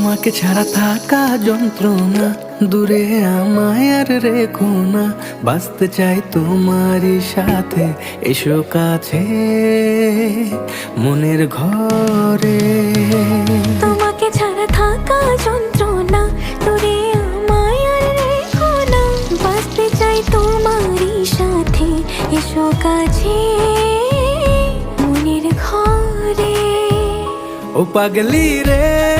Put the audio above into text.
তোমাকে ছাড়া থাকা যন্ত্রণা, দূরে আমায় আর রেখো না। বাঁচতে চাই তোমারই সাথে, এসো কাছে মনের ঘরে। তোমাকে ছাড়া থাকা যন্ত্রণা, দূরে আমায় আর রেখো না। বাঁচতে চাই তোমারই সাথে, এসো কাছে মনের ঘরে। ও পাগলি রে